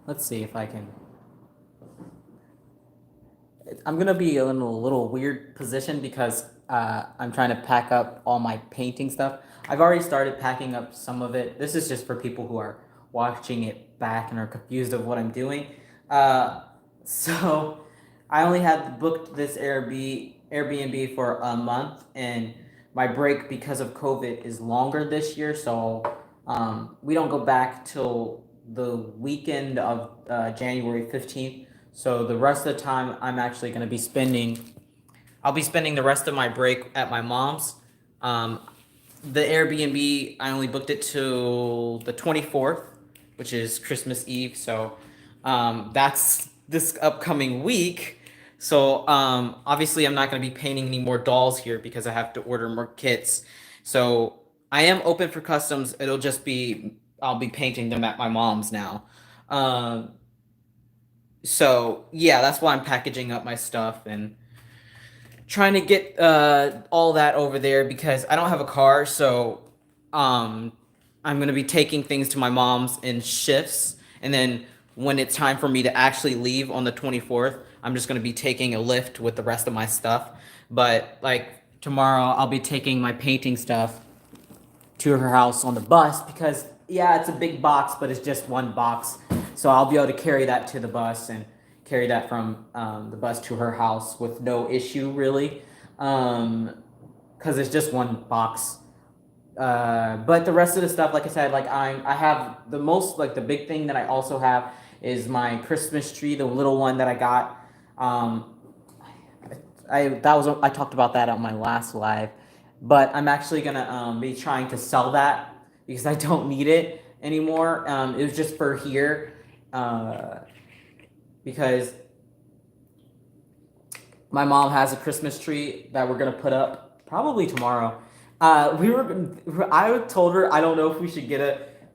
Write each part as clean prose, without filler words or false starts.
let's see if I can. I'm gonna be in a little weird position because I'm trying to pack up all my painting stuff. I've already started packing up some of it. This is just for people who are watching it back and are confused of what I'm doing. Uh, so I only had booked this Airbnb for a month, and my break because of COVID is longer this year. So we don't go back till the weekend of January 15th. So the rest of the time, I'm actually going to be spending. I'll be spending the rest of my break at my mom's. Um, the Airbnb, I only booked it till the 24th, which is Christmas Eve. So that's this upcoming week. So obviously, I'm not going to be painting any more dolls here because I have to order more kits. So I am open for customs. It'll just be I'll be painting them at my mom's now. Um, so yeah, that's why I'm packaging up my stuff and trying to get all that over there because I don't have a car. So um, I'm gonna be taking things to my mom's in shifts, and then when it's time for me to actually leave on the 24th, I'm just gonna be taking a lift with the rest of my stuff. But like tomorrow, I'll be taking my painting stuff to her house on the bus because yeah, it's a big box, but it's just one box. So I'll be able to carry that to the bus and carry that from the bus to her house with no issue really, because it's just one box. But the rest of the stuff, like I said, like I have the most like the big thing that I also have is my Christmas tree, the little one that I got. Um, I talked about that on my last live, but I'm actually gonna be trying to sell that because I don't need it anymore. It was just for here, uh, because my mom has a Christmas tree that we're gonna put up probably tomorrow. I told her I don't know if we should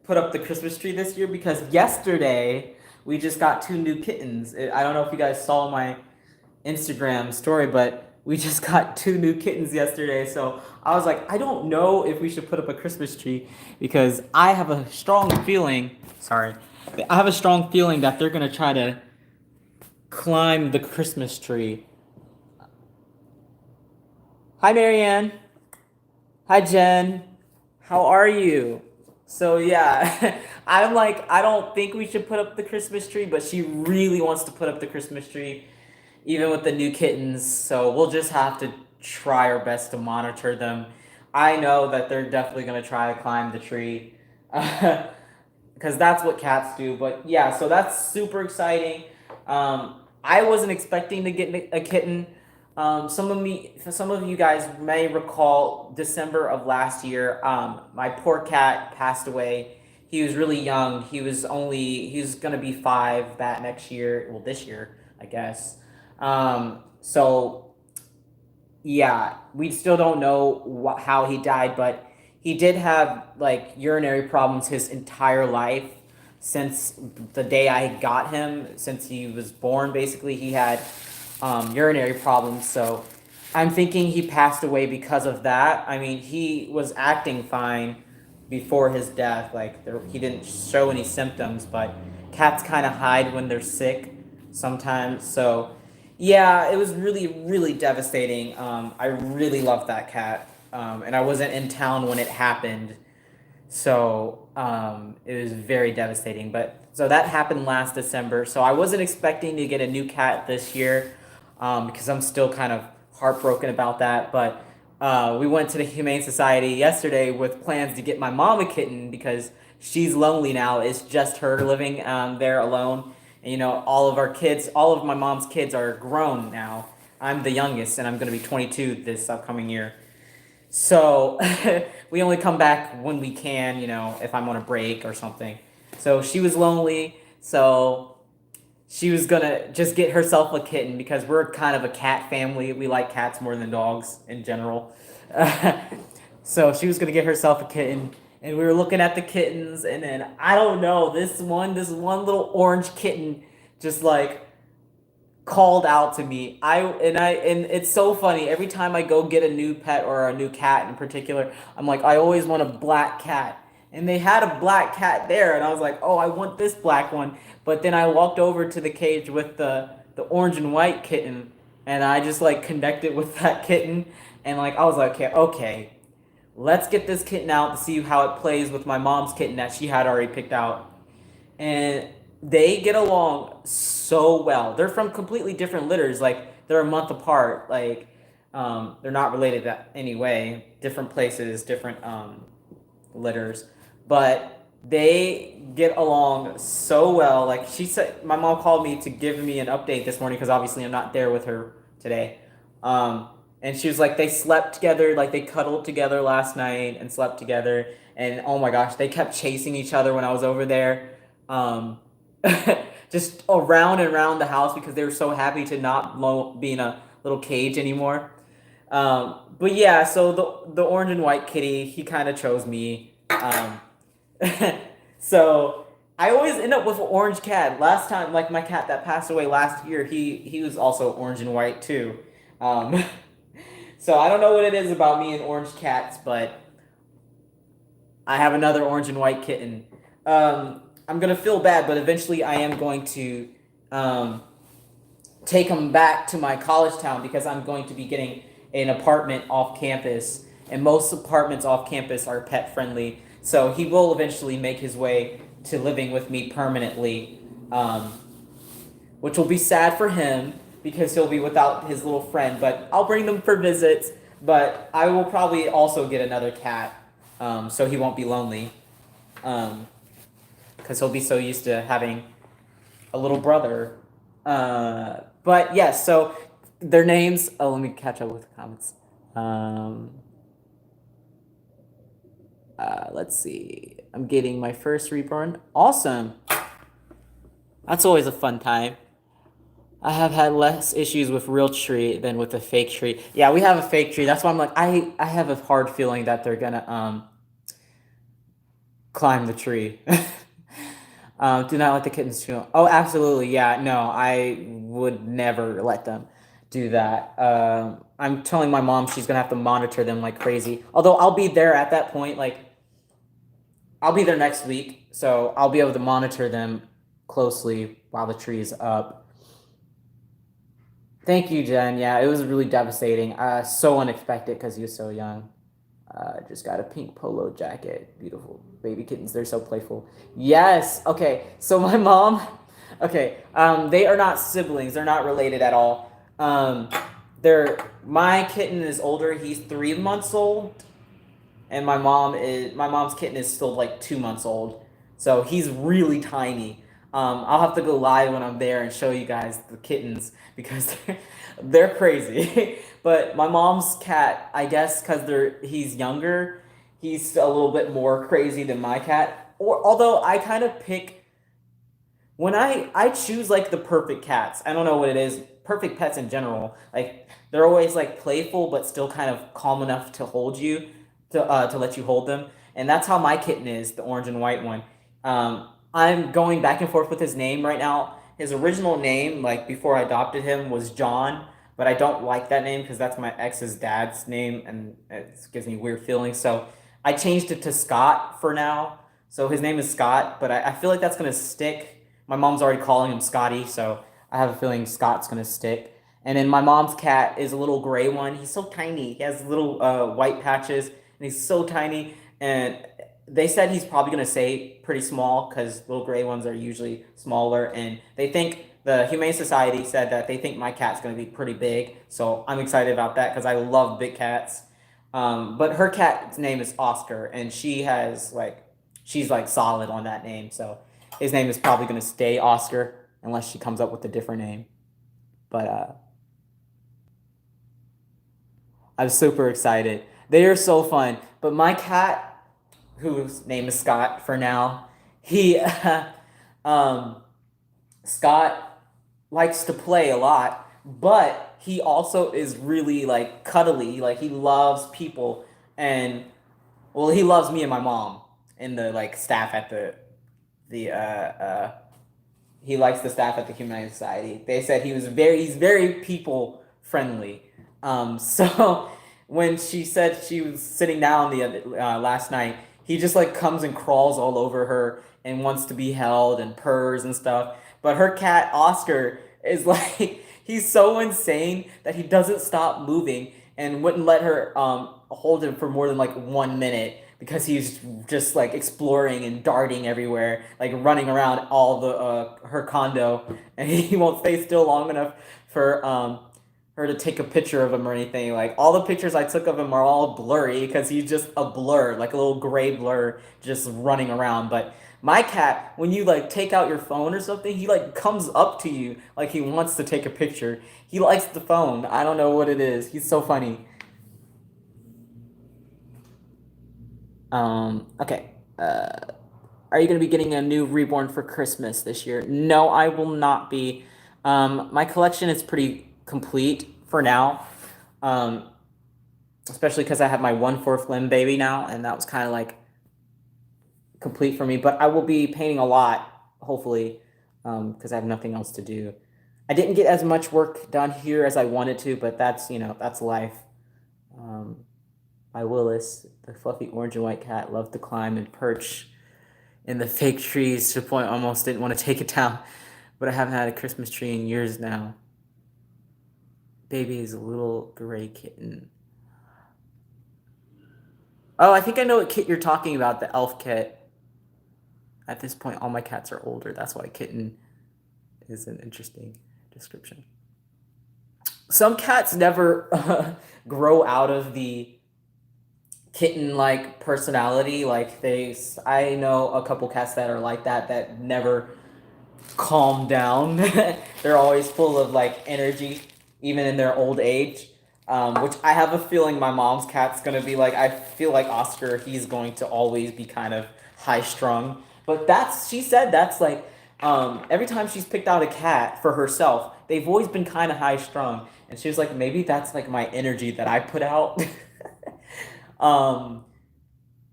put up the Christmas tree this year because yesterday we just got two new kittens. I don't know if you guys saw my Instagram story, but we just got two new kittens yesterday. So I was like, I don't know if we should put up a Christmas tree because I have a strong feeling. Sorry, I have a strong feeling that they're gonna try to climb the Christmas tree. Hi, Marianne. Hi, Jen. How are you? So yeah, I'm like, I don't think we should put up the Christmas tree, but she really wants to put up the Christmas tree, even with the new kittens. So we'll just have to try our best to monitor them. I know that they're definitely gonna try to climb the tree, because that's what cats do. But yeah, so that's super exciting. I wasn't expecting to get a kitten. Some of you guys may recall December of last year. My poor cat passed away. He was really young. He was gonna be 5 that next year. Well, this year, I guess. So yeah, we still don't know how he died, but he did have like urinary problems his entire life since the day I got him. Since he was born, basically, he had urinary problems. So I'm thinking he passed away because of that. I mean, he was acting fine before his death. Like he didn't show any symptoms, but cats kind of hide when they're sick sometimes. So yeah, it was really really devastating. I really loved that cat, and I wasn't in town when it happened, so it was very devastating. But so that happened last December. So I wasn't expecting to get a new cat this year, because I'm still kind of heartbroken about that. But we went to the Humane Society yesterday with plans to get my mom a kitten because she's lonely now. It's just her living there alone. And, all of our kids, all of my mom's kids are grown now. I'm the youngest, and I'm going to be 22 this upcoming year. So we only come back when we can, if I'm on a break or something. So she was lonely, so she was gonna just get herself a kitten because we're kind of a cat family. We like cats more than dogs in general. So she was gonna get herself a kitten, and we were looking at the kittens, and then I don't know, this one little orange kitten just like called out to me. And it's so funny. Every time I go get a new pet or a new cat in particular, I'm like, I always want a black cat. and they had a black cat there, and I was like, oh, I want this black one. But then I walked over to the cage with the orange and white kitten, and I just like connected with that kitten, and like I was like, okay, okay, let's get this kitten out to see how it plays with my mom's kitten that she had already picked out. And they get along so well. They're from completely different litters. Like they're a month apart. Like they're not related that any way. Different places, different litters, but they get along so well. Like she said, my mom called me to give me an update this morning because obviously I'm not there with her today. And she was like, they slept together, like they cuddled together last night and slept together. And oh my gosh, they kept chasing each other when I was over there. Um, just around and around the house because they were so happy to not be in a little cage anymore. But yeah, so the orange and white kitty, he kind of chose me. So I always end up with an orange cat. Last time, like my cat that passed away last year, he was also orange and white too. Um, so I don't know what it is about me and orange cats, but I have another orange and white kitten. I'm gonna feel bad, but eventually I am going to um, take him back to my college town because I'm going to be getting an apartment off campus, and most apartments off campus are pet friendly. So he will eventually make his way to living with me permanently, um, which will be sad for him because he'll be without his little friend. But I'll bring them for visits. But I will probably also get another cat, so he won't be lonely, because he'll be so used to having a little brother. But yes, so their names. Oh, let me catch up with the comments. Um, let's see. I'm getting my first Reborn. Awesome. That's always a fun time. I have had less issues with real tree than with a fake tree. Yeah, we have a fake tree. That's why I'm like, I have a hard feeling that they're gonna climb the tree. Do not let the kittens chew. Oh, absolutely. Yeah, no, I would never let them do that. I'm telling my mom she's gonna have to monitor them like crazy. Although I'll be there at that point. Like I'll be there next week, so I'll be able to monitor them closely while the tree is up. Thank you, Jen. Yeah, it was really devastating. So unexpected because he was so young. Just got a pink polo jacket. Beautiful baby kittens. They're so playful. Yes. Okay. So my mom. Okay. They are not siblings. They're not related at all. My kitten is older. He's 3 months old, and my mom's kitten is still like 2 months old. So he's really tiny. I'll have to go live when I'm there and show you guys the kittens because they're crazy. But my mom's cat, I guess, because he's younger, he's a little bit more crazy than my cat. Or although I kind of pick when I choose like the perfect cats. I don't know what it is. Perfect pets in general, like they're always like playful but still kind of calm enough to hold you to let you hold them. And that's how my kitten is, the orange and white one. I'm going back and forth with his name right now. His original name, like before I adopted him, was John, but I don't like that name because that's my ex's dad's name, and it gives me weird feelings. So I changed it to Scott for now. So his name is Scott, but I feel like that's gonna stick. My mom's already calling him Scotty, so I have a feeling Scott's gonna stick. And then my mom's cat is a little gray one. He's so tiny. He has little white patches, and he's so tiny. And they said he's probably going to stay pretty small because little gray ones are usually smaller. And they think the Humane Society said that they think my cat's going to be pretty big. So I'm excited about that because I love big cats. But her cat's name is Oscar, and she's like solid on that name. So his name is probably going to stay Oscar unless she comes up with a different name. But I'm super excited. They are so fun. But my cat, whose name is Scott for now, he um, Scott likes to play a lot, but he also is really like cuddly. Like he loves people, and well, he loves me and my mom and the like staff at the he likes the staff at the Humane Society. They said he's very people friendly. So when she said she was sitting down the last night, he just like comes and crawls all over her and wants to be held and purrs and stuff. But her cat Oscar is like he's so insane that he doesn't stop moving and wouldn't let her hold him for more than like 1 minute because he's just like exploring and darting everywhere, like running around all the her condo, and he won't stay still long enough for her to take a picture of him or anything. Like all the pictures I took of him are all blurry because he's just a blur, like a little gray blur, just running around. But my cat, when you like take out your phone or something, he like comes up to you like he wants to take a picture. He likes the phone. I don't know what it is. He's so funny. Okay. Are you going to be getting a new Reborn for Christmas this year? No, I will not be. My collection is pretty complete for now. Um, Especially because I have my 1/4 limb baby now, and that was kind of like complete for me. But I will be painting a lot, hopefully, because I have nothing else to do. I didn't get as much work done here as I wanted to, but that's that's life. Um, by Willis, the fluffy orange and white cat loved to climb and perch in the fake trees to the point I almost didn't want to take it down. But I haven't had a Christmas tree in years now. Baby is a little gray kitten. Oh, I think I know what kit you're talking about, the elf kit. At this point, all my cats are older. That's why kitten is an interesting description. Some cats never grow out of the kitten like personality. Like I know a couple cats that are like that never calm down. They're always full of like energy, even in their old age. Which I have a feeling my mom's cat's gonna be like. I feel like Oscar, he's going to always be kind of high strung. But she said that's like every time she's picked out a cat for herself, they've always been kind of high strung. And she was like, maybe that's like my energy that I put out. um,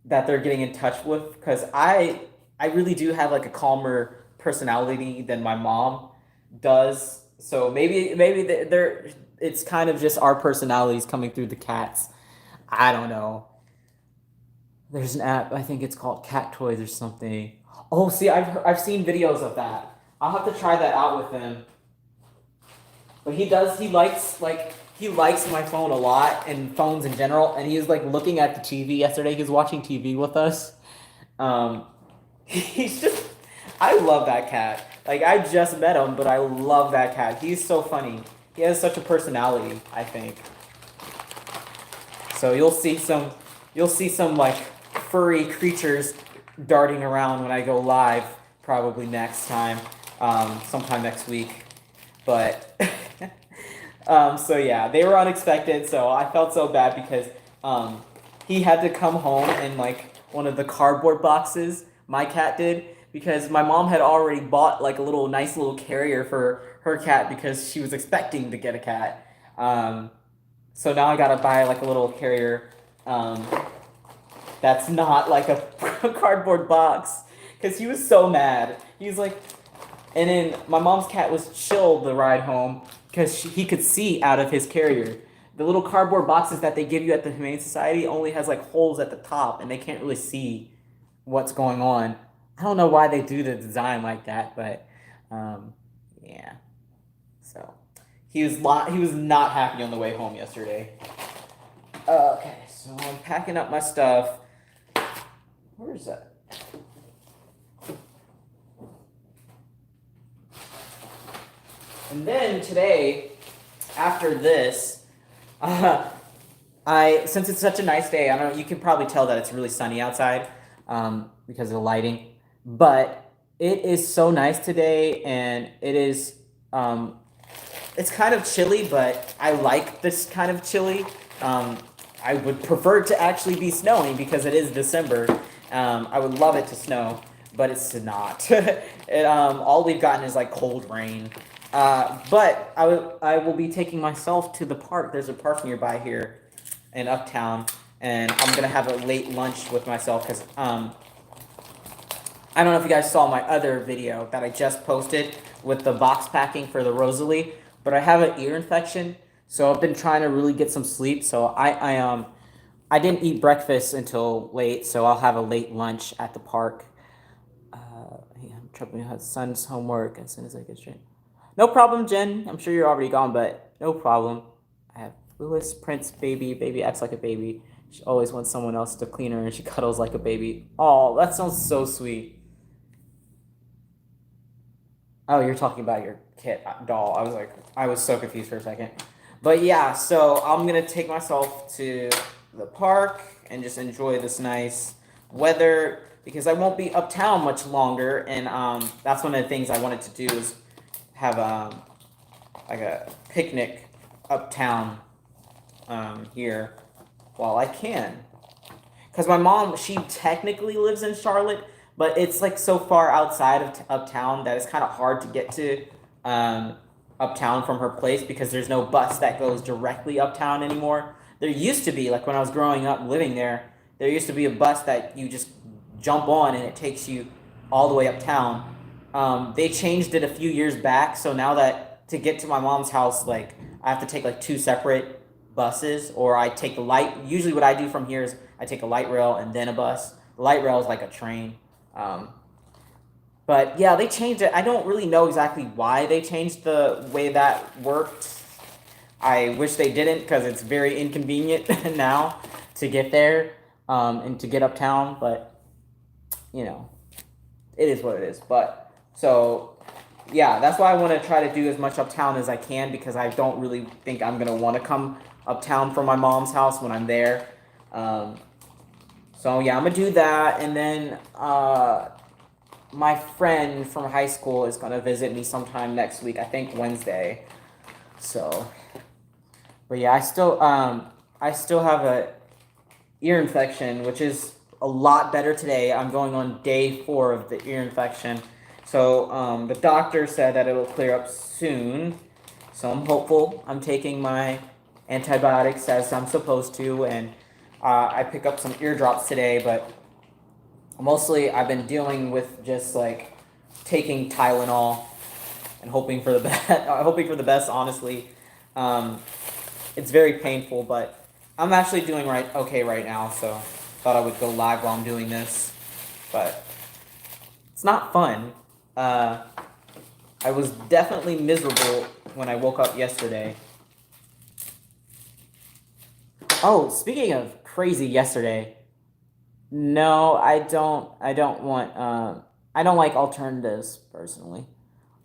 that they're getting in touch with, because I really do have like a calmer personality than my mom does. So maybe they're it's kind of just our personalities coming through the cats. I don't know. There's an app, I think it's called Cat Toys or something. Oh, see, I've seen videos of that. I'll have to try that out with him. But he likes my phone a lot and phones in general. And he was like looking at the TV yesterday. He was watching TV with us. Um, he's just, I love that cat. Like I just met him, but I love that cat. He's so funny. He has such a personality, I think. So you'll see some like furry creatures darting around when I go live, probably next time, sometime next week. But so yeah, they were unexpected. So I felt so bad because he had to come home in like one of the cardboard boxes. My cat did, because my mom had already bought like a nice little carrier for her cat because she was expecting to get a cat. So now I gotta buy like a little carrier that's not like a cardboard box, because he was so mad. He was like, and then my mom's cat was chill the ride home because he could see out of his carrier. The little cardboard boxes that they give you at the Humane Society only has like holes at the top, and they can't really see what's going on. I don't know why they do the design like that, but yeah. So he was not happy on the way home yesterday. Okay, so I'm packing up my stuff. Where is that? And then today, after this, since it's such a nice day, I don't know, you can probably tell that it's really sunny outside because of the lighting. But it is so nice today, and it is it's kind of chilly, but I like this kind of chilly. I would prefer it to actually be snowing because it is December. I would love it to snow, but it's not. All we've gotten is like cold rain. But I will be taking myself to the park. There's a park nearby here in Uptown, and I'm gonna have a late lunch with myself because I don't know if you guys saw my other video that I just posted with the box packing for the Rosalie, but I have an ear infection, so I've been trying to really get some sleep. So I didn't eat breakfast until late, so I'll have a late lunch at the park. Yeah, I'm troubling my son's homework as soon as I get straight. No problem, Jen. I'm sure you're already gone, but no problem. I have Lewis, Prince, baby. Baby acts like a baby. She always wants someone else to clean her, and she cuddles like a baby. Oh, that sounds so sweet. Oh, you're talking about your kit doll. I was so confused for a second. But yeah, so I'm gonna take myself to the park and just enjoy this nice weather because I won't be uptown much longer, and that's one of the things I wanted to do is have like a picnic uptown here while I can. Because my mom, she technically lives in Charlotte, but it's like so far outside of uptown that it's kind of hard to get to um, uptown from her place because there's no bus that goes directly uptown anymore. There used to be, like when I was growing up living there used to be a bus that you just jump on and it takes you all the way uptown. They changed it a few years back, so now that to get to my mom's house, like I have to take like two separate buses, or I take the light. Usually, what I do from here is I take a light rail and then a bus. The light rail is like a train. Um, but yeah, they changed it. I don't really know exactly why they changed the way that worked. I wish they didn't because it's very inconvenient now to get there and to get uptown. But you know, it is what it is. But so yeah, that's why I want to try to do as much uptown as I can because I don't really think I'm gonna want to come uptown from my mom's house when I'm there. Um, so yeah, I'm gonna do that, and then my friend from high school is gonna visit me sometime next week. I think Wednesday. So, but yeah, I still have a ear infection, which is a lot better today. I'm going on day 4 of the ear infection. So the doctor said that it will clear up soon. So I'm hopeful. I'm taking my antibiotics as I'm supposed to, and I pick up some eardrops today. But mostly, I've been dealing with just like taking Tylenol and hoping for the best. Hoping for the best. Honestly, um, it's very painful, but I'm actually doing okay right now. So thought I would go live while I'm doing this, but it's not fun. I was definitely miserable when I woke up yesterday. Oh, speaking of crazy yesterday, no, I don't. I don't want. I don't like alternatives personally.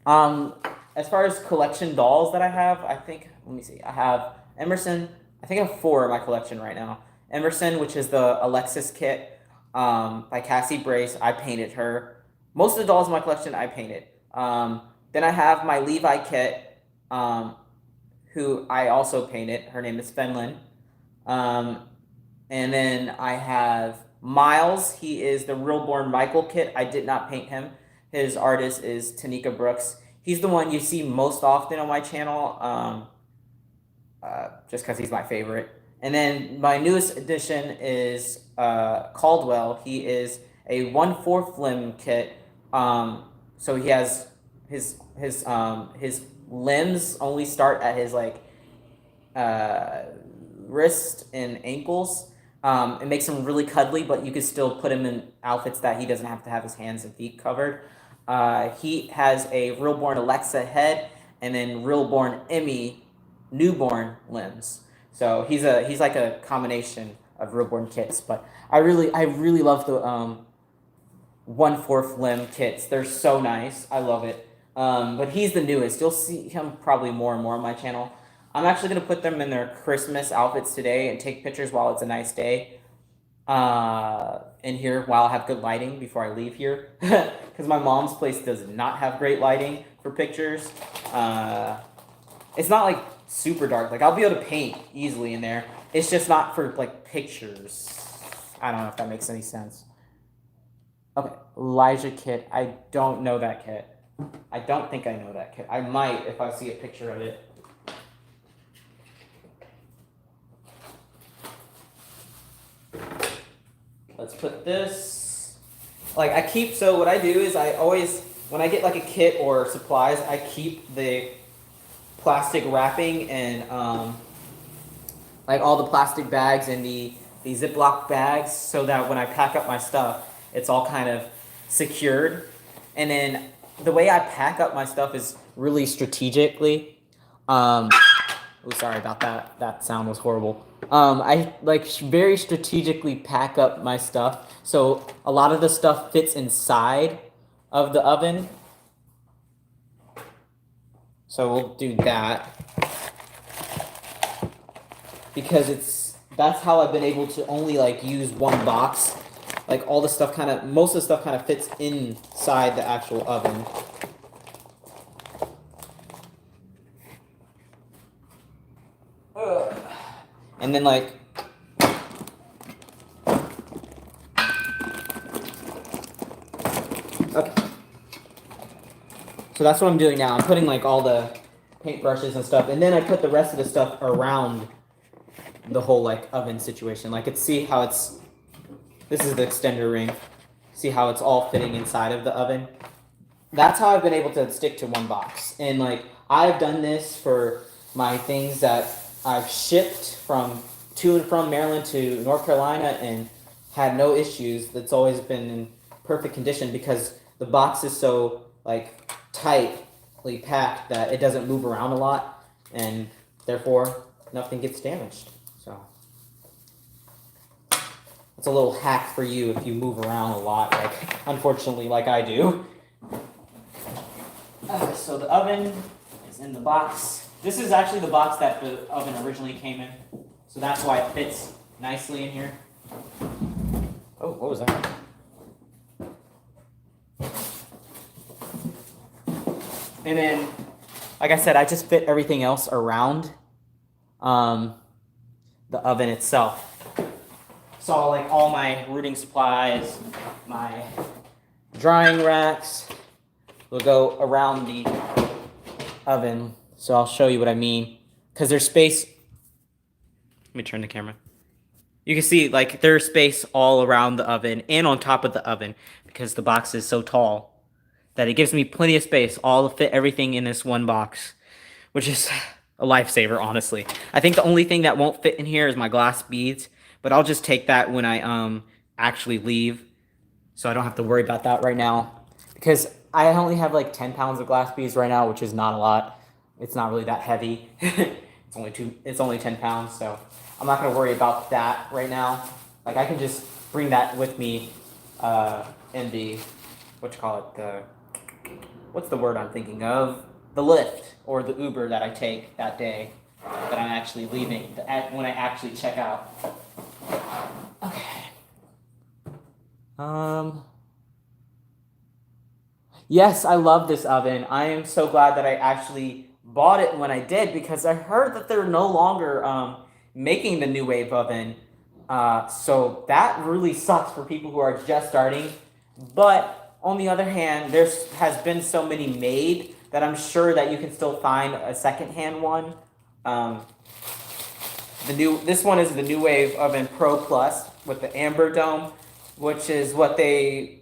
Um, as far as collection dolls that I have, I think. Let me see. I have Emerson. I think I have 4 in my collection right now. Emerson, which is the Alexis kit, by Cassie Brace. I painted her. Most of the dolls in my collection I painted. Then I have my Levi kit, um, who I also painted. Her name is Fenlin. Um, and then I have Miles. He is the Reborn Michael kit. I did not paint him. His artist is Tanika Brooks. He's the one you see most often on my channel, just because he's my favorite. And then my newest addition is Caldwell. He is a 1/4 limb kit. So he has his limbs only start at his like uh, wrist and ankles. It makes him really cuddly, but you could still put him in outfits that he doesn't have to have his hands and feet covered. He has a Realborn Alexa head and then Realborn Emmy newborn limbs. So he's like a combination of Reborn kits. But I really love the 1/4 limb kits. They're so nice. I love it. But he's the newest. You'll see him probably more and more on my channel. I'm actually gonna put them in their Christmas outfits today and take pictures while it's a nice day. In here while I have good lighting before I leave here, because my mom's place does not have great lighting for pictures. It's not like super dark. Like I'll be able to paint easily in there. It's just not for like pictures. I don't know if that makes any sense. Okay, Elijah kit. I don't know that kit. I don't think I know that kit. I might if I see a picture of it. Let's put this. Like I keep. So what I do is I always, when I get like a kit or supplies, I keep the plastic wrapping and like all the plastic bags and the these Ziploc bags so that when I pack up my stuff, it's all kind of secured. And then the way I pack up my stuff is really strategically. Oh, sorry about that. That sound was horrible. I like very strategically pack up my stuff, so a lot of the stuff fits inside of the oven. So we'll do that because that's how I've been able to only like use one box. Like all the stuff most of the stuff kind of fits inside the actual oven. And then like okay. So that's what I'm doing now. I'm putting like all the paintbrushes and stuff, and then I put the rest of the stuff around the whole like oven situation. Like see how this is the extender ring. See how it's all fitting inside of the oven? That's how I've been able to stick to one box. And like I've done this for my things that I've shipped to and from Maryland to North Carolina and had no issues. That's always been in perfect condition because the box is so like tightly packed that it doesn't move around a lot, and therefore nothing gets damaged. So it's a little hack for you if you move around a lot, like unfortunately like I do. So the oven is in the box. This is actually the box that the oven originally came in, so that's why it fits nicely in here. Oh, what was that? And then, like I said, I just fit everything else around the oven itself. So like all my rooting supplies, my drying racks will go around the oven. So I'll show you what I mean. Because there's space. Let me turn the camera. You can see like there's space all around the oven and on top of the oven because the box is so tall that it gives me plenty of space, all to fit everything in this one box, which is a lifesaver, honestly. I think the only thing that won't fit in here is my glass beads, but I'll just take that when I actually leave, so I don't have to worry about that right now, because I only have like 10 pounds of glass beads right now, which is not a lot. It's not really that heavy. It's only 10 pounds, so I'm not gonna worry about that right now. Like I can just bring that with me in the, what's the word I'm thinking of? The Lyft or the Uber that I take that day that I'm actually leaving, when I actually check out. Okay. Yes, I love this oven. I am so glad that I actually bought it when I did, because I heard that they're no longer making the new wave oven. So that really sucks for people who are just starting. But on the other hand, there has been so many made that I'm sure that you can still find a secondhand one. This one is the New Wave Oven Pro Plus with the amber dome, which is what they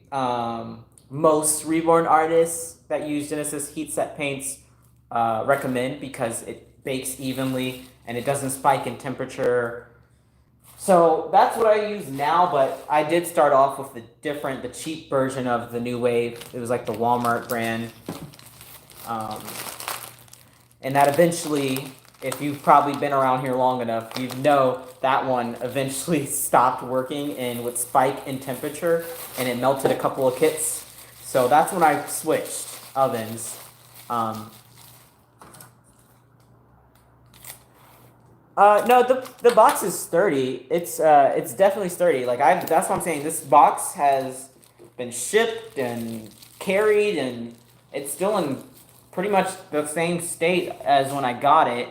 most Reborn artists that use Genesis heat set paints recommend, because it bakes evenly and it doesn't spike in temperature. So that's what I use now, but I did start off with the cheap version of the New Wave. It was like the Walmart brand. And that eventually, if you've probably been around here long enough, you know that one eventually stopped working and would spike in temperature, and it melted a couple of kits. So that's when I switched ovens. No, the box is sturdy. It's definitely sturdy. Like that's what I'm saying. This box has been shipped and carried, and it's still in pretty much the same state as when I got it,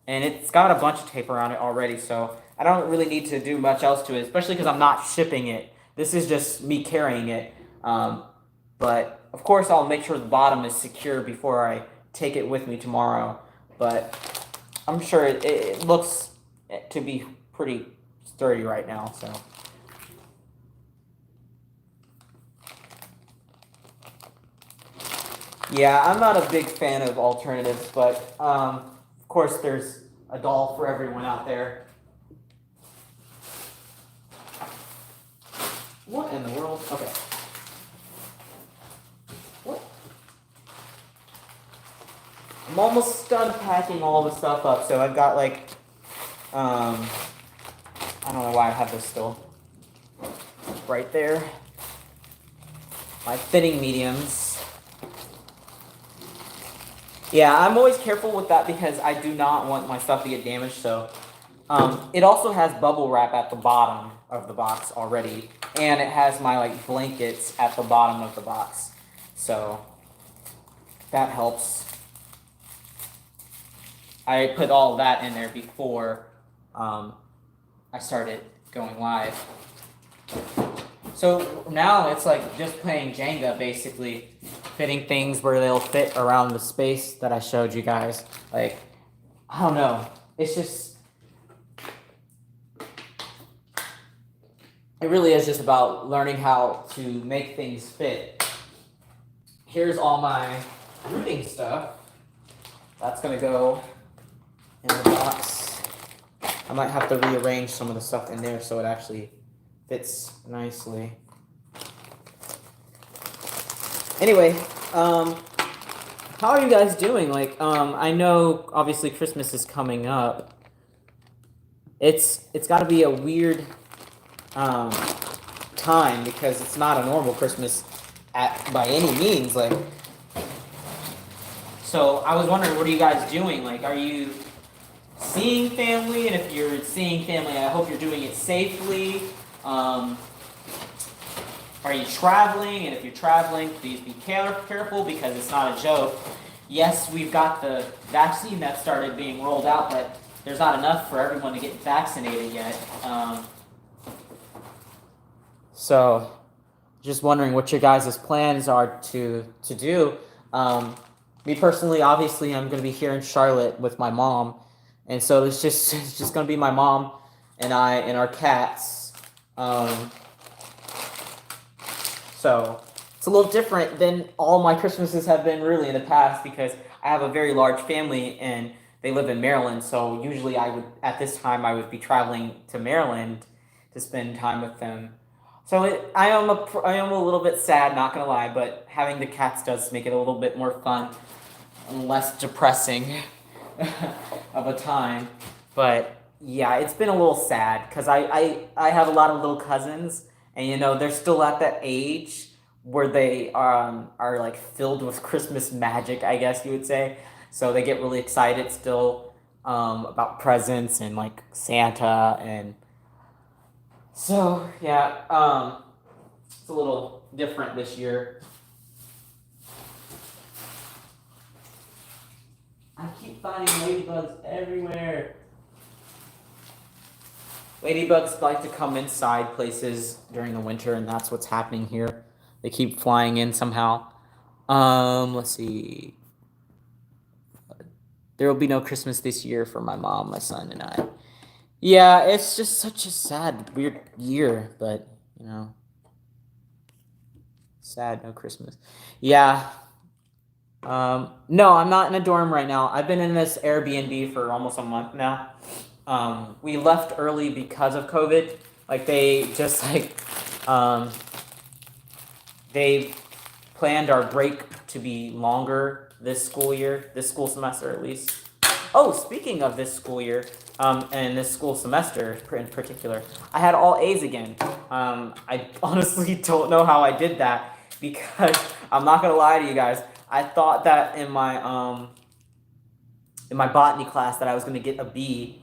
and it's got a bunch of tape around it already. So I don't really need to do much else to it, especially because I'm not shipping it. This is just me carrying it. But of course, I'll make sure the bottom is secure before I take it with me tomorrow. But I'm sure it looks to be pretty sturdy right now, so. Yeah, I'm not a big fan of alternatives, but of course there's a doll for everyone out there. What in the world? Okay. What? I'm almost done packing all the stuff up, so I've got like, I don't know why I have this still. Right there. My thinning mediums. Yeah, I'm always careful with that because I do not want my stuff to get damaged, so. It also has bubble wrap at the bottom of the box already, and it has my like blankets at the bottom of the box, so that helps. I put all that in there before I started going live. So now it's like just playing Jenga, basically, fitting things where they'll fit around the space that I showed you guys. Like, I don't know, it's just. It really is just about learning how to make things fit. Here's all my rooting stuff. That's gonna go in the box. I might have to rearrange some of the stuff in there so it actually fits nicely. Anyway, how are you guys doing? Like, I know obviously Christmas is coming up. It's got to be a weird time because it's not a normal Christmas by any means. Like, so I was wondering, what are you guys doing? Like, are you seeing family? And if you're seeing family, I hope you're doing it safely. Are you traveling? And if you're traveling, please be careful because it's not a joke. Yes, we've got the vaccine that started being rolled out, but there's not enough for everyone to get vaccinated yet. So, just wondering what your guys' plans are to do. Me personally, obviously, I'm going to be here in Charlotte with my mom, and so it's just going to be my mom and I and our cats. So it's a little different than all my Christmases have been really in the past because I have a very large family and they live in Maryland. So usually at this time I would be traveling to Maryland to spend time with them. So I am a little bit sad, not gonna lie, but having the cats does make it a little bit more fun and less depressing of a time. But yeah, it's been a little sad because I have a lot of little cousins, and they're still at that age where they are like filled with Christmas magic, I guess you would say. So they get really excited still about presents and like Santa and. So, yeah, it's a little different this year. I keep finding ladybugs everywhere. Ladybugs like to come inside places during the winter, and that's what's happening here. They keep flying in somehow. Let's see. There will be no Christmas this year for my mom, my son, and I. Yeah, it's just such a sad, weird year, but, sad, no Christmas. Yeah. No, I'm not in a dorm right now. I've been in this Airbnb for almost a month now. We left early because of COVID. Like, they just, they planned our break to be longer this school semester at least. Oh, speaking of this school year, and this school semester in particular, I had all A's again. I honestly don't know how I did that because I'm not gonna lie to you guys. I thought that in my botany class that I was gonna get a B,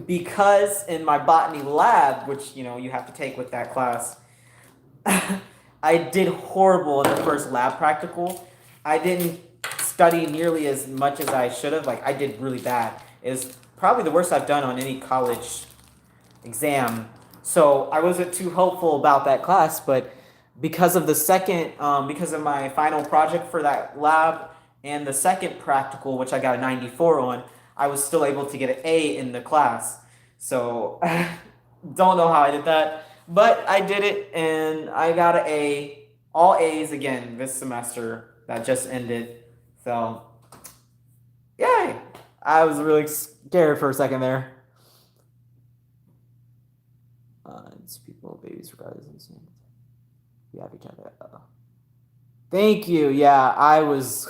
because in my botany lab, which you have to take with that class, I did horrible in the first lab practical. I didn't study nearly as much as I should have. Like, I did really bad. It was probably the worst I've done on any college exam. So I wasn't too hopeful about that class, but because of because of my final project for that lab and the second practical, which I got a 94 on, I was still able to get an A in the class. So don't know how I did that, but I did it and I got an A, all A's again this semester that just ended. So, yay! I was really scared for a second there. It's people, babies, regardless. We have each other. Thank you. Yeah, I was.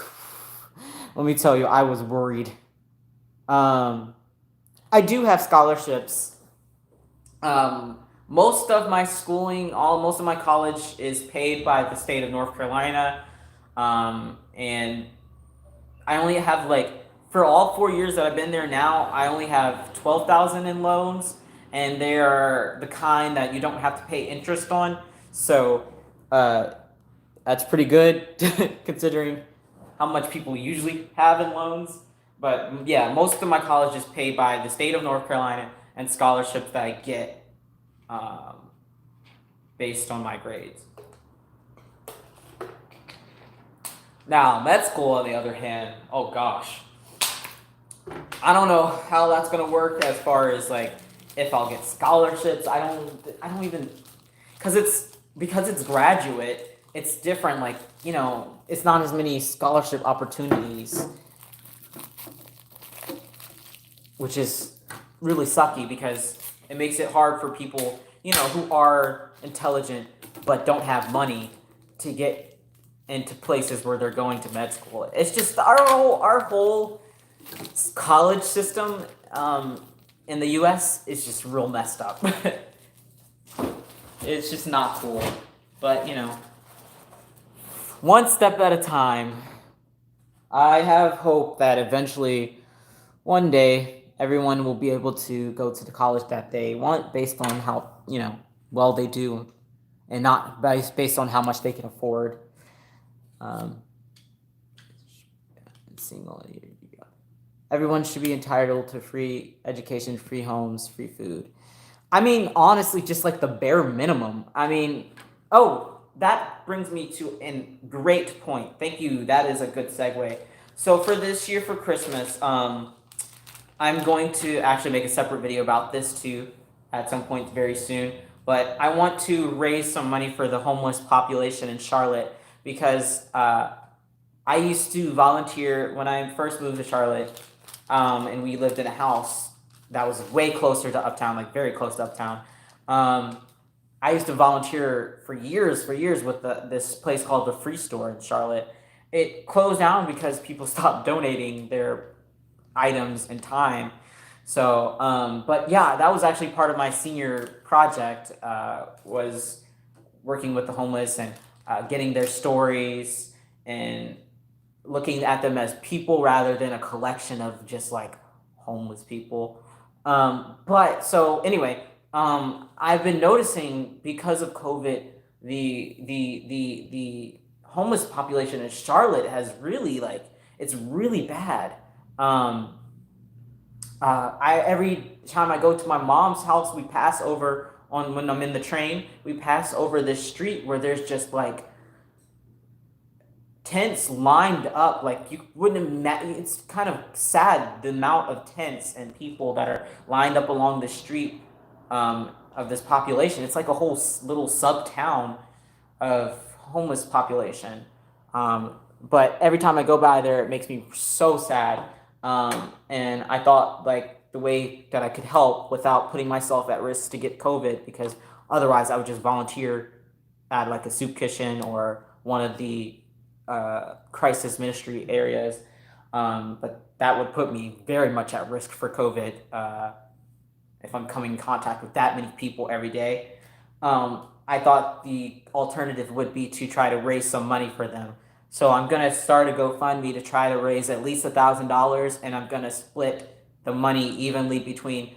Let me tell you, I was worried. Um, I do have scholarships. Most of my schooling, most of my college is paid by the state of North Carolina, and I only have for all 4 years that I've been there now, I only have 12,000 in loans, and they are the kind that you don't have to pay interest on. So, uh, that's pretty good considering how much people usually have in loans. But yeah, most of my college is paid by the state of North Carolina and scholarships that I get um, based on my grades. Now, med school, on the other hand, oh gosh, I don't know how that's gonna work as far as if I'll get scholarships. I don't even because it's graduate. It's different. It's not as many scholarship opportunities, which is really sucky because it makes it hard for people who are intelligent but don't have money to get into places where they're going to med school. It's just our whole college system in the U.S. is just real messed up. It's just not cool. But one step at a time. I have hope that eventually, one day, everyone will be able to go to the college that they want based on how well they do, and not based on how much they can afford. Single. Everyone should be entitled to free education, free homes, free food. I mean, honestly, just the bare minimum. I mean, that brings me to a great point. Thank you. That is a good segue. So for this year for Christmas, I'm going to actually make a separate video about this too at some point very soon. But I want to raise some money for the homeless population in Charlotte because I used to volunteer when I first moved to Charlotte, and we lived in a house that was way closer to Uptown, very close to Uptown. I used to volunteer for years with this place called the Free Store in Charlotte. It closed down because people stopped donating their items and time. So, but yeah, that was actually part of my senior project, was working with the homeless and getting their stories and looking at them as people rather than a collection of just homeless people. But so anyway, I've been noticing because of COVID, the homeless population in Charlotte has really it's really bad. I every time I go to my mom's house, we pass over when I'm in the train, we pass over this street where there's just tents lined up you wouldn't imagine. It's kind of sad the amount of tents and people that are lined up along the street of this population. It's like a whole little sub town of homeless population. But every time I go by there, it makes me so sad. And I thought the way that I could help without putting myself at risk to get COVID, because otherwise I would just volunteer at a soup kitchen or one of the crisis ministry areas. But that would put me very much at risk for COVID if I'm coming in contact with that many people every day. I thought the alternative would be to try to raise some money for them. So I'm going to start a GoFundMe to try to raise at least $1,000, and I'm going to split the money evenly between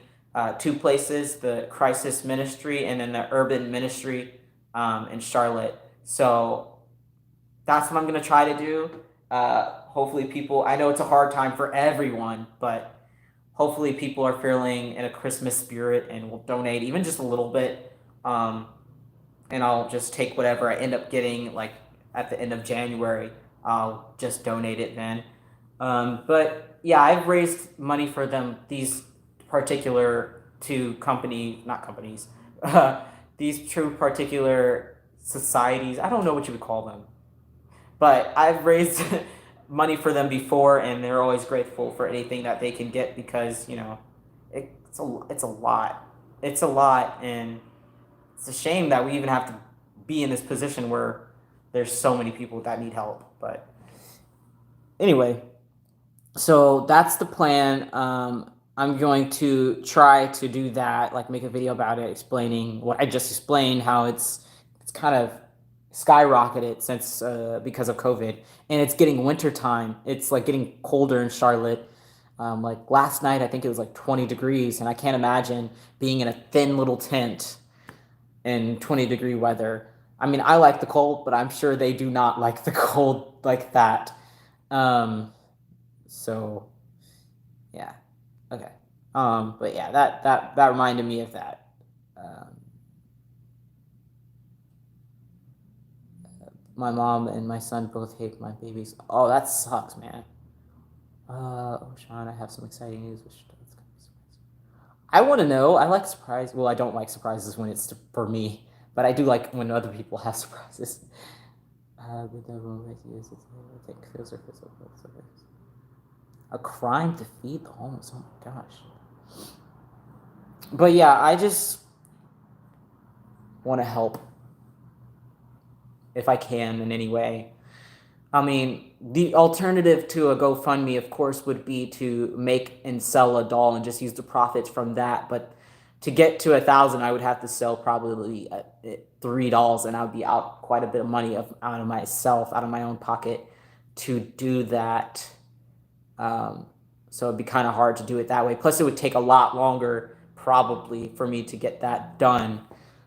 two places, the crisis ministry and then the urban ministry in Charlotte. So that's what I'm going to try to do. Hopefully people, I know it's a hard time for everyone, but hopefully people are feeling in a Christmas spirit and will donate even just a little bit. And I'll just take whatever I end up getting at the end of January. I'll just donate it then. But yeah, I've raised money for them, these particular these two particular societies. I don't know what you would call them. But I've raised money for them before, and they're always grateful for anything that they can get because, it's a lot. It's a lot, and it's a shame that we even have to be in this position where there's so many people that need help. But anyway, so that's the plan. I'm going to try to do that, like make a video about it, explaining what I just explained, how it's kind of skyrocketed since because of COVID, and it's getting winter time. It's like getting colder in Charlotte. Like last night, I think it was like 20 degrees, and I can't imagine being in a thin little tent in 20-degree weather. I mean, I like the cold, but I'm sure they do not like the cold like that. So yeah, okay. But yeah, that reminded me of that. My mom and my son both hate my babies. Oh, that sucks, man. Oh, Sean, I have some exciting news. I want to know. I like surprise. Well, I don't like surprises when it's for me, but I do like when other people have surprises. A crime to feed the homeless. Oh my gosh. But yeah, I just want to help if I can in any way. I mean, the alternative to a GoFundMe, of course, would be to make and sell a doll and just use the profits from that. But to get to 1,000, I would have to sell probably 3 dolls, and I would be out quite a bit of money out of myself, out of my own pocket, to do that. So it'd be kind of hard to do it that way. Plus, it would take a lot longer, probably, for me to get that done,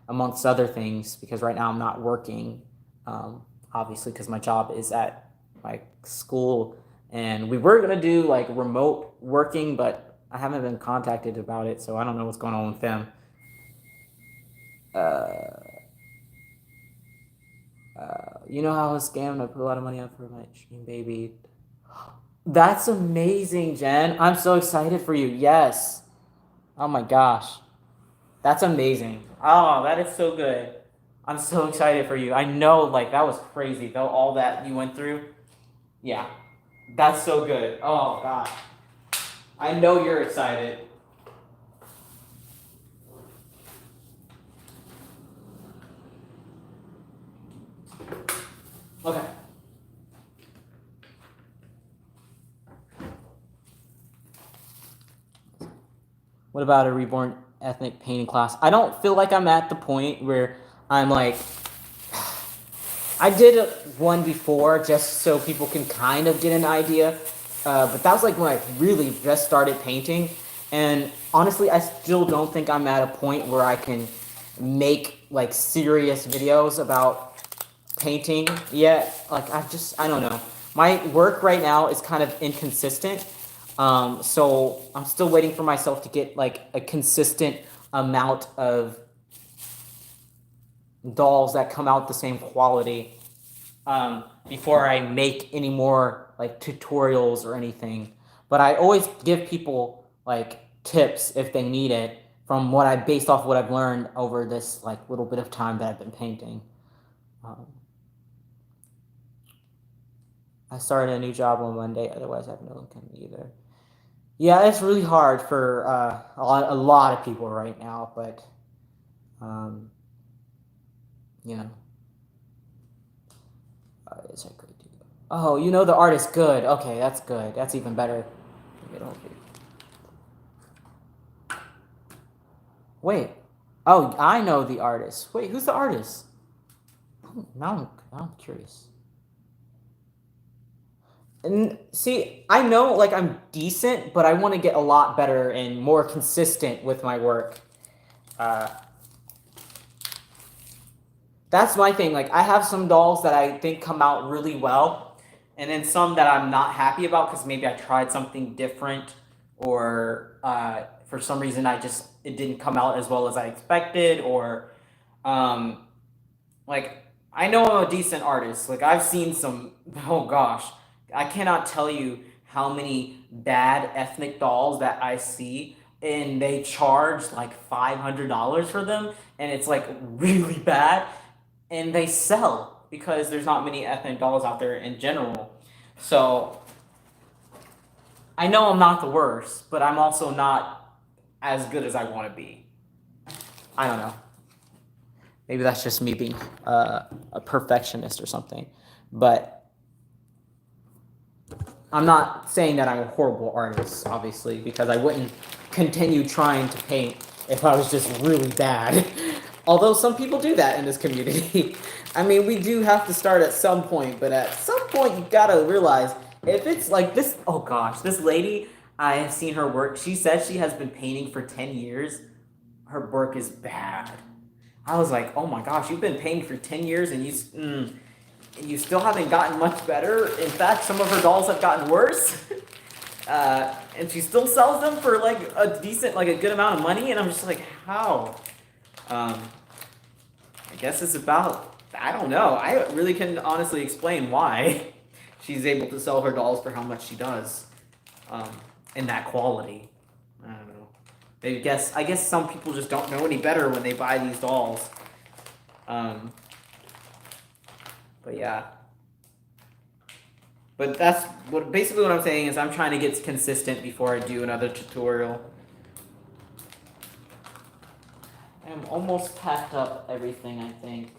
amongst other things, because right now I'm not working. Obviously, because my job is at my school, and we were gonna do like remote working, but I haven't been contacted about it, so I don't know what's going on with them. You know how I was scammed? I put a lot of money out for my dream baby. That's amazing, Jen. I'm so excited for you. Yes. Oh my gosh. That's amazing. Oh, that is so good. I'm so excited for you. I know, like, that was crazy, though, all that you went through. Yeah. That's so good. Oh, gosh. I know you're excited. Okay. What about a Reborn ethnic painting class? I don't feel like I'm at the point where I'm like, I did one before just so people can kind of get an idea, but that was like when I really just started painting, and honestly, I still don't think I'm at a point where I can make like serious videos about painting yet. Like I don't know. My work right now is kind of inconsistent, so I'm still waiting for myself to get like a consistent amount of dolls that come out the same quality before I make any more like tutorials or anything. But I always give people like tips if they need it from what I based off what I've learned over this like little bit of time that I've been painting. I started a new job on Monday, otherwise I have no income either. Yeah, it's really hard for a lot of people right now, but you know, it's a great deal. Oh, you know the artist, good. Okay, that's good. That's even better. Wait. Oh, I know the artist. Wait, who's the artist? Now I'm curious. And see, I know like I'm decent, but I want to get a lot better and more consistent with my work. That's my thing. Like I have some dolls that I think come out really well, and then some that I'm not happy about because maybe I tried something different, or for some reason it didn't come out as well as I expected, or like I know I'm a decent artist. Like I've seen some. Oh gosh, I cannot tell you how many bad ethnic dolls that I see, and they charge like $500 for them, and it's like really bad, and they sell because there's not many ethnic dolls out there in general. So I know I'm not the worst, but I'm also not as good as I want to be. I don't know. Maybe that's just me being a perfectionist or something. But I'm not saying that I'm a horrible artist, obviously, because I wouldn't continue trying to paint if I was just really bad. Although some people do that in this community. I mean, we do have to start at some point, but at some point you gotta realize if it's like this. Oh gosh, this lady, I have seen her work. She said she has been painting for 10 years. Her work is bad. I was like, oh my gosh, you've been painting for 10 years and you still haven't gotten much better. In fact, some of her dolls have gotten worse. And she still sells them for like a decent, like a good amount of money. And I'm just like, how? I guess it's about, I don't know. I really can honestly explain why she's able to sell her dolls for how much she does, in that quality. I don't know. I guess some people just don't know any better when they buy these dolls. But yeah. But that's basically what I'm saying is I'm trying to get consistent before I do another tutorial. I'm almost packed up everything, I think.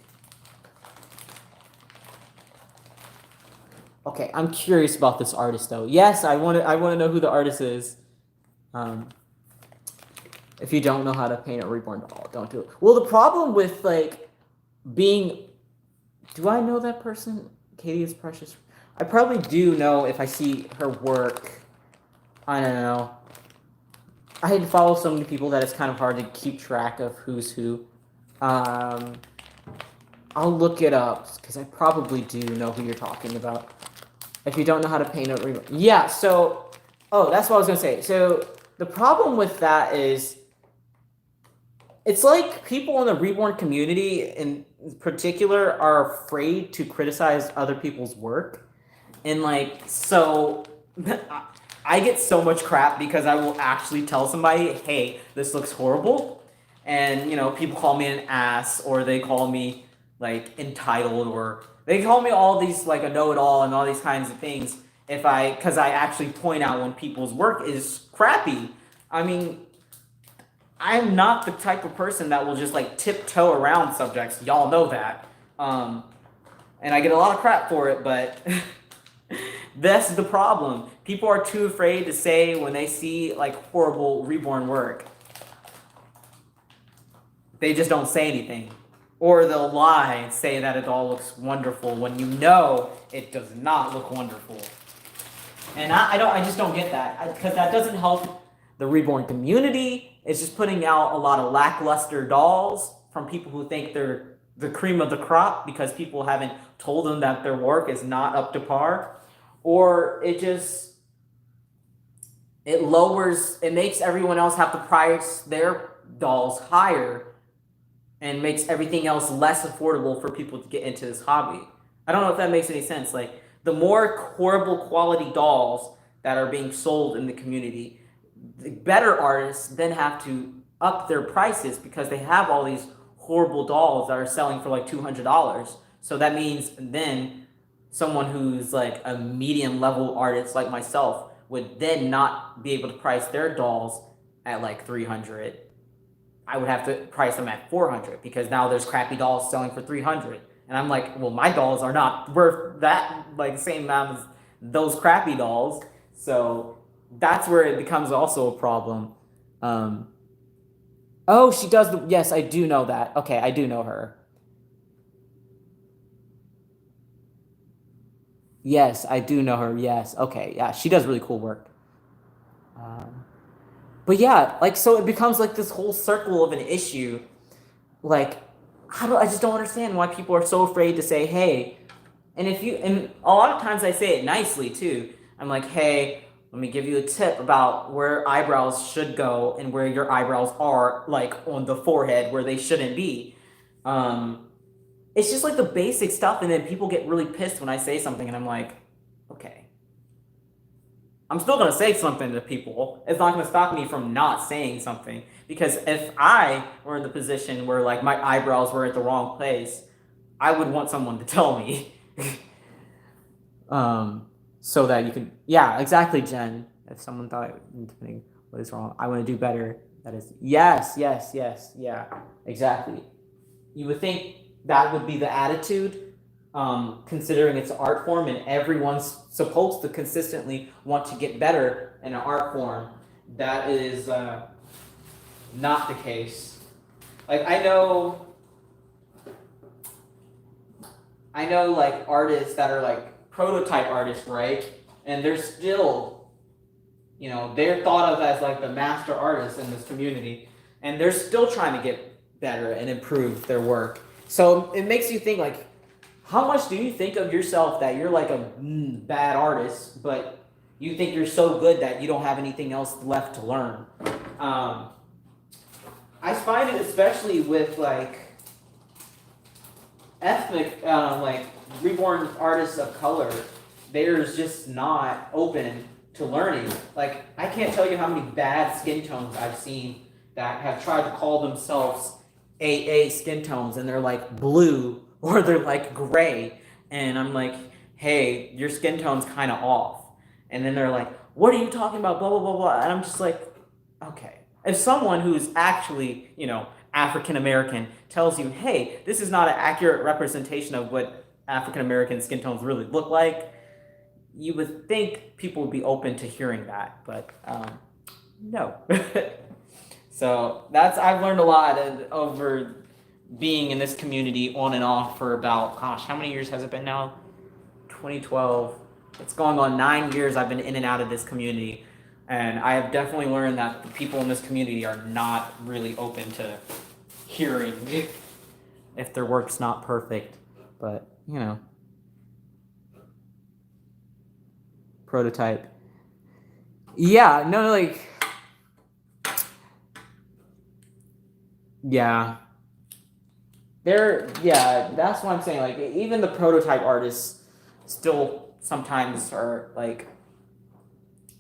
Okay, I'm curious about this artist though. Yes, I want to know who the artist is. If you don't know how to paint a reborn doll, don't do it. Well, the problem with like being, do I know that person? Katie is Precious. I probably do know if I see her work. I don't know. I follow so many people that it's kind of hard to keep track of who's who. I'll look it up because I probably do know who you're talking about. If you don't know how to paint a reborn, yeah. So, oh, that's what I was gonna say. So the problem with that is, it's like people in the reborn community in particular are afraid to criticize other people's work. And like, so I get so much crap because I will actually tell somebody, hey, this looks horrible. And, you know, people call me an ass, or they call me like entitled, or they call me all these like a know-it-all and all these kinds of things because I actually point out when people's work is crappy. I mean, I'm not the type of person that will just like tiptoe around subjects. Y'all know that. And I get a lot of crap for it, but that's the problem. People are too afraid to say when they see like horrible reborn work. They just don't say anything. Or they'll lie and say that it all looks wonderful when you know it does not look wonderful. And I just don't get that, because that doesn't help the reborn community. It's just putting out a lot of lackluster dolls from people who think they're the cream of the crop because people haven't told them that their work is not up to par. Or it makes everyone else have to price their dolls higher and makes everything else less affordable for people to get into this hobby. I don't know if that makes any sense. Like, the more horrible quality dolls that are being sold in the community, the better artists then have to up their prices because they have all these horrible dolls that are selling for like $200. So that means then someone who's like a medium level artist like myself would then not be able to price their dolls at like $300. I would have to price them at $400 because now there's crappy dolls selling for $300. And I'm like, well, my dolls are not worth that like same amount as those crappy dolls. So that's where it becomes also a problem. Oh, she does yes, I do know that. Okay, I do know her. Yes, I do know her. Yes. Okay. Yeah, she does really cool work. Um, but yeah, like, so it becomes like this whole circle of an issue. Like, I just don't understand why people are so afraid to say, hey, and a lot of times I say it nicely too. I'm like, hey, let me give you a tip about where eyebrows should go and where your eyebrows are, like on the forehead where they shouldn't be. It's just like the basic stuff, and then people get really pissed when I say something, and I'm like, okay. I'm still gonna say something to people. It's not gonna stop me from not saying something. Because if I were in the position where like my eyebrows were at the wrong place, I would want someone to tell me. So that you can, yeah, exactly, Jen. If someone thought what is wrong, I want to do better. That is, yes, yeah, exactly. You would think that would be the attitude, considering it's an art form and everyone's supposed to consistently want to get better in an art form. That is not the case. Like I know like artists that are like prototype artists, right? And they're still, they're thought of as like the master artists in this community, and they're still trying to get better and improve their work. So it makes you think like, how much do you think of yourself that you're like a bad artist, but you think you're so good that you don't have anything else left to learn? I find it especially with like ethnic, like reborn artists of color, they're just not open to learning. Like, I can't tell you how many bad skin tones I've seen that have tried to call themselves AA skin tones, and they're like blue or they're like gray, and I'm like, hey, your skin tone's kind of off. And then they're like, what are you talking about, blah blah blah blah, and I'm just like, okay. If someone who's actually, African American tells you, hey, this is not an accurate representation of what African American skin tones really look like, you would think people would be open to hearing that, but no. So I've learned a lot over being in this community on and off for about, gosh, how many years has it been now? 2012. It's going on 9 years I've been in and out of this community. And I have definitely learned that the people in this community are not really open to hearing if their work's not perfect. But, prototype. Yeah, no, like, yeah. That's what I'm saying. Like, even the prototype artists still sometimes are like,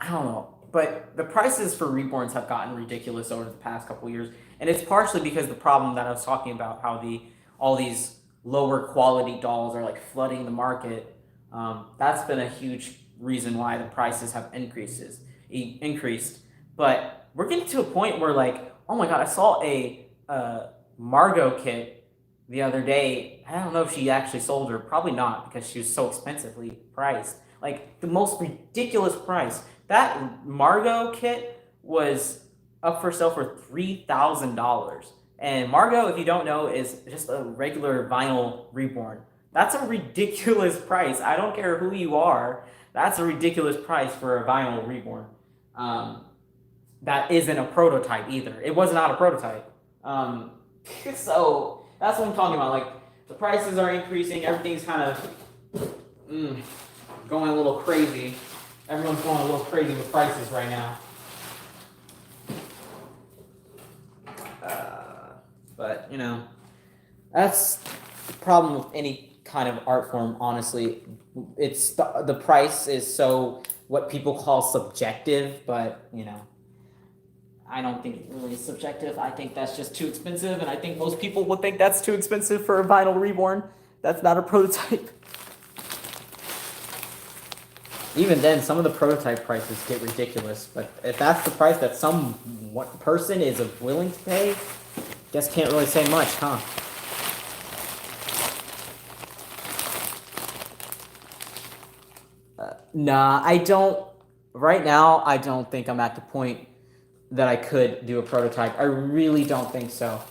I don't know. But the prices for reborns have gotten ridiculous over the past couple of years, and it's partially because the problem that I was talking about, how all these lower quality dolls are like flooding the market. That's been a huge reason why the prices have increased. But we're getting to a point where like, oh my god, I saw a Margot kit the other day. I don't know if she actually sold her. Probably not, because she was so expensively priced. Like the most ridiculous price. That Margot kit was up for sale for $3,000. And Margot, if you don't know, is just a regular vinyl reborn. That's a ridiculous price. I don't care who you are. That's a ridiculous price for a vinyl reborn. That isn't a prototype either. It was not a prototype. So that's what I'm talking about. Like, the prices are increasing. Everything's kind of going a little crazy. Everyone's going a little crazy with prices right now. But, that's the problem with any kind of art form, honestly. It's the price is so what people call subjective, but, I don't think it really is subjective. I think that's just too expensive, and I think most people would think that's too expensive for a vinyl reborn. That's not a prototype. Even then, some of the prototype prices get ridiculous. But if that's the price that some person is willing to pay, guess can't really say much, huh? Nah, I don't. Right now, I don't think I'm at the point that I could do a prototype. I really don't think so.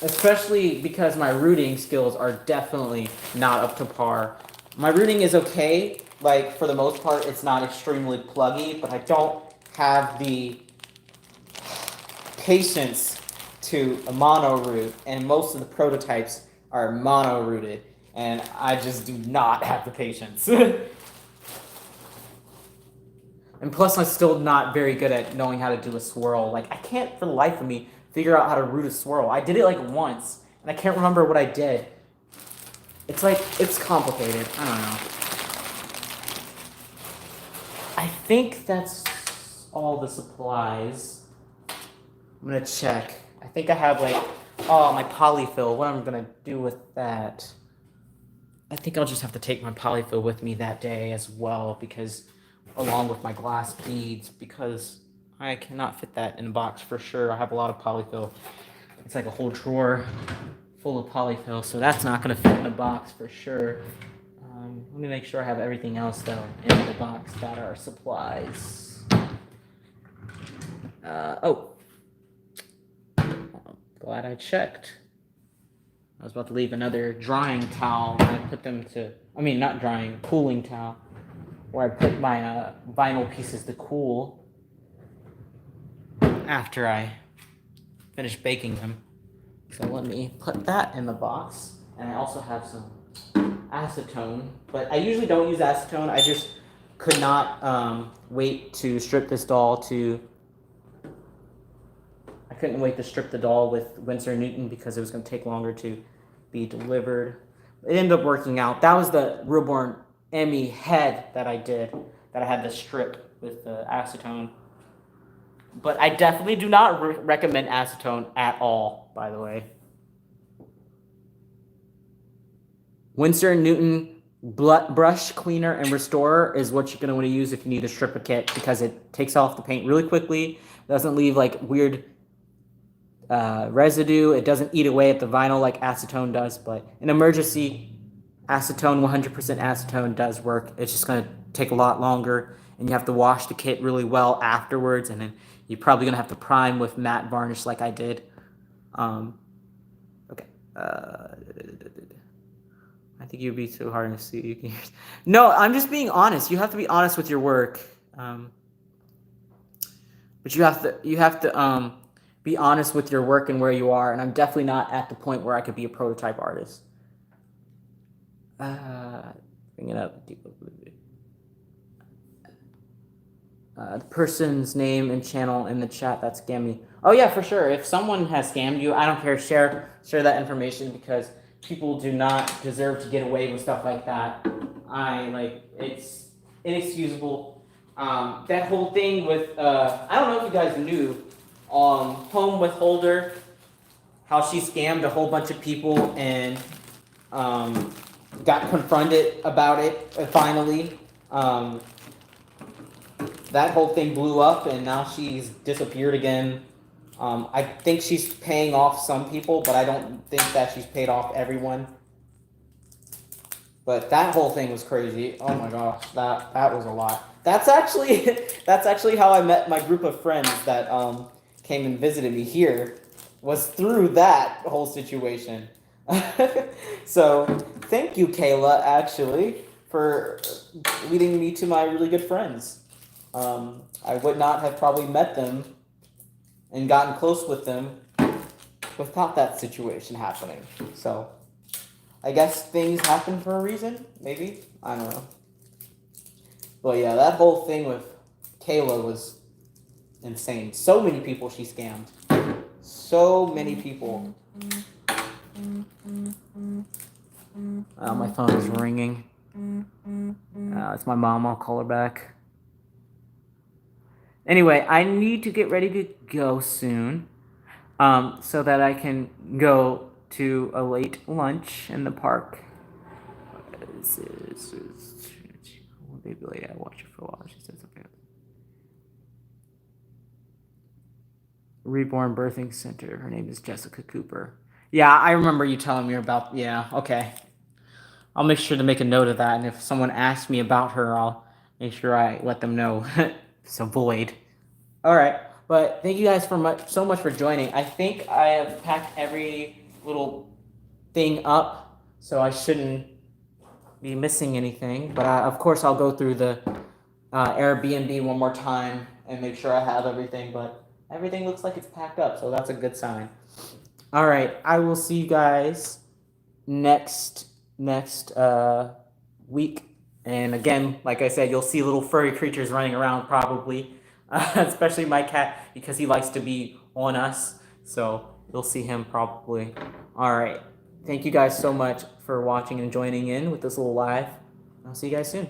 Especially because my rooting skills are definitely not up to par. My rooting is okay. Like, for the most part, it's not extremely pluggy, but I don't have the patience to mono root, and most of the prototypes are mono rooted, and I just do not have the patience. And plus, I'm still not very good at knowing how to do a swirl. Like, I can't for the life of me figure out how to root a swirl. I did it like once, and I can't remember what I did. It's like, it's complicated. I don't know. I think that's all the supplies. I'm gonna check. I think I have like, my polyfill. What am I gonna do with that? I think I'll just have to take my polyfill with me that day as well, because along with my glass beads, because I cannot fit that in a box for sure. I have a lot of polyfill. It's like a whole drawer full of polyfill, so that's not going to fit in the box for sure. Let me make sure I have everything else, though, in the box that are supplies. Oh. I'm glad I checked. I was about to leave another drying towel and I put them to, I mean, not drying, cooling towel, where I put my vinyl pieces to cool after I finish baking them. So let me put that in the box. And I also have some acetone, but I usually don't use acetone. I just could not wait to strip this doll I couldn't wait to strip the doll with Winsor & Newton because it was going to take longer to be delivered. It ended up working out. That was the Reborn Emmy head that I did, that I had to strip with the acetone. But I definitely do not recommend acetone at all, by the way. Winsor & Newton brush cleaner and restorer is what you're going to want to use if you need to strip a kit, because it takes off the paint really quickly, doesn't leave like weird residue, it doesn't eat away at the vinyl like acetone does. But in emergency, acetone, 100% acetone does work. It's just going to take a lot longer, and you have to wash the kit really well afterwards, and then you're probably going to have to prime with matte varnish like I did. Okay. I think you'd be too hard to see. No, I'm just being honest. You have to be honest with your work. But you have to be honest with your work and where you are. And I'm definitely not at the point where I could be a prototype artist. Bring it up. The person's name and channel in the chat that scammed me. Oh yeah, for sure. If someone has scammed you, I don't care. Share that information, because people do not deserve to get away with stuff like that. It's inexcusable. That whole thing with, I don't know if you guys knew, Home with Holder, how she scammed a whole bunch of people and got confronted about it finally. That whole thing blew up, and now she's disappeared again. I think she's paying off some people, but I don't think that she's paid off everyone. But that whole thing was crazy. Oh my gosh, that was a lot. That's actually how I met my group of friends that came and visited me here, was through that whole situation. So thank you, Kayla, actually, for leading me to my really good friends. I would not have probably met them and gotten close with them without that situation happening. So I guess things happen for a reason, maybe. I don't know. But yeah, that whole thing with Kayla was insane. So many people she scammed. So many people. Oh, my phone is ringing. It's my mom. I'll call her back. Anyway, I need to get ready to go soon, so that I can go to a late lunch in the park. I watched it for a while. She said something else. Reborn Birthing Center. Her name is Jessica Cooper. Yeah, I remember you telling me about. Yeah, okay. I'll make sure to make a note of that, and if someone asks me about her, I'll make sure I let them know. It's a void. All right, but thank you guys so much for joining. I think I have packed every little thing up, so I shouldn't be missing anything. But of course, I'll go through the Airbnb one more time and make sure I have everything. But everything looks like it's packed up, so that's a good sign. All right, I will see you guys next week. And again, like I said, you'll see little furry creatures running around probably, especially my cat, because he likes to be on us. So you'll see him probably. All right. Thank you guys so much for watching and joining in with this little live. I'll see you guys soon.